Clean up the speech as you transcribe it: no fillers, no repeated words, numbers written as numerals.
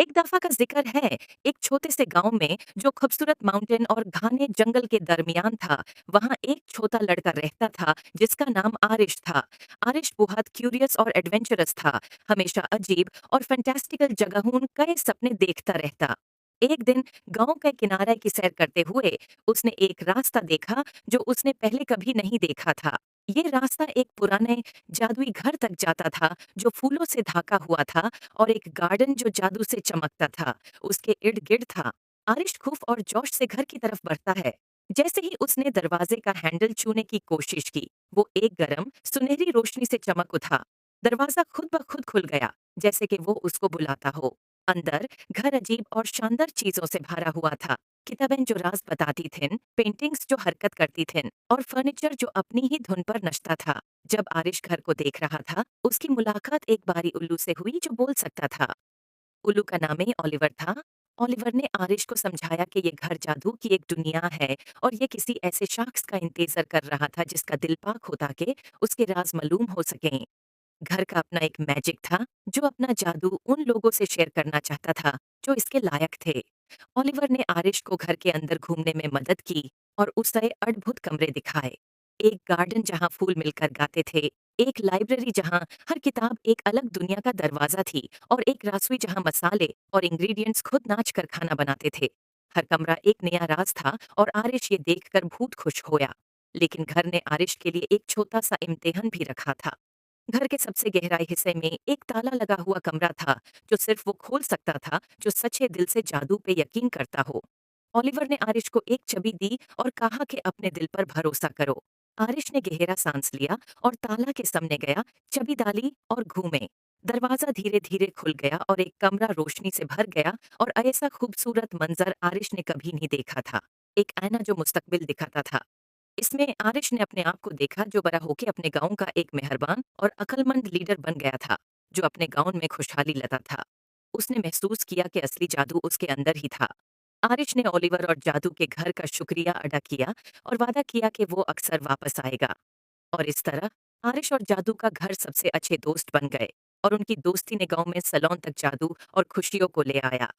एक दफा का जिक्र है, एक छोटे से गांव में जो खूबसूरत माउंटेन और घने जंगल के दरमियान था। वहां एक छोटा लड़का रहता था जिसका नाम आरिश था। आरिश बहुत क्यूरियस और एडवेंचरस था। हमेशा अजीब और फैंटास्टिकल जगहों कई सपने देखता रहता। एक दिन गांव के किनारे की सैर करते हुए उसने एक रास्ता देखा जो उसने पहले कभी नहीं देखा था। ये रास्ता एक पुराने जादुई घर तक जाता था जो फूलों से ढका हुआ था और एक गार्डन जो जादू से चमकता था उसके इर्द गिर्द था। आरिश खूफ और जोश से घर की तरफ बढ़ता है। जैसे ही उसने दरवाजे का हैंडल छूने की कोशिश की, वो एक गरम सुनहरी रोशनी से चमक उठा। दरवाजा खुद ब खुद खुल गया, जैसे कि वो उसको बुलाता हो। अंदर घर अजीब और शानदार चीजों से भरा हुआ था। किताबें जो राज बताती थीं, पेंटिंग्स जो हरकत करती थीं और फर्नीचर जो अपनी ही धुन पर नचता था। जब आरिश घर को देख रहा था, उसकी मुलाकात एक बारी उल्लू से हुई जो बोल सकता था। उल्लू का नाम ही ओलिवर था। ओलिवर ने आरिश को समझाया कि ये घर जादू की एक दुनिया है और ये किसी ऐसे शख्स का इंतजार कर रहा था जिसका दिल पाक हो ताकि उसके राज मालूम हो सकें। घर का अपना एक मैजिक था जो अपना जादू उन लोगों से शेयर करना चाहता था जो इसके लायक थे। ओलिवर ने आरिश को घर के अंदर घूमने में मदद की और उसे अद्भुत कमरे दिखाए। एक गार्डन जहां फूल मिलकर गाते थे, एक लाइब्रेरी जहां हर किताब एक अलग दुनिया का दरवाजा थी और एक रसोई जहां मसाले और इंग्रेडिएंट्स खुद नाच कर खाना बनाते थे। हर कमरा एक नया राज था और आरिश ये देखकर बहुत खुश होया। लेकिन घर ने आरिश के लिए एक छोटा सा इम्तिहान भी रखा था। घर के सबसे गहराई हिस्से में एक ताला लगा हुआ कमरा था जो सिर्फ वो खोल सकता था जो सच्चे दिल से जादू पे यकीन करता हो। ओलिवर ने आरिश को एक चाबी दी और कहा कि अपने दिल पर भरोसा करो। आरिश ने गहरा सांस लिया और ताला के सामने गया, चाबी डाली और घूमे। दरवाजा धीरे धीरे खुल गया और एक कमरा रोशनी से भर गया और ऐसा खूबसूरत मंजर आरिश ने कभी नहीं देखा था। एक आईना जो मुस्तकबिल दिखाता था। इसमें आरिश ने अपने आप को देखा जो बड़ा होके अपने गांव का एक मेहरबान और अक्लमंद लीडर बन गया था, जो अपने गांव में खुशहाली लाता था। उसने महसूस किया कि असली जादू उसके अंदर ही था। आरिश ने ओलिवर और जादू के घर का शुक्रिया अदा किया और वादा किया कि वो अक्सर वापस आएगा। और इस तरह आरिश और जादू का घर सबसे अच्छे दोस्त बन गए और उनकी दोस्ती ने गांव में सलों तक जादू और खुशियों को ले आया।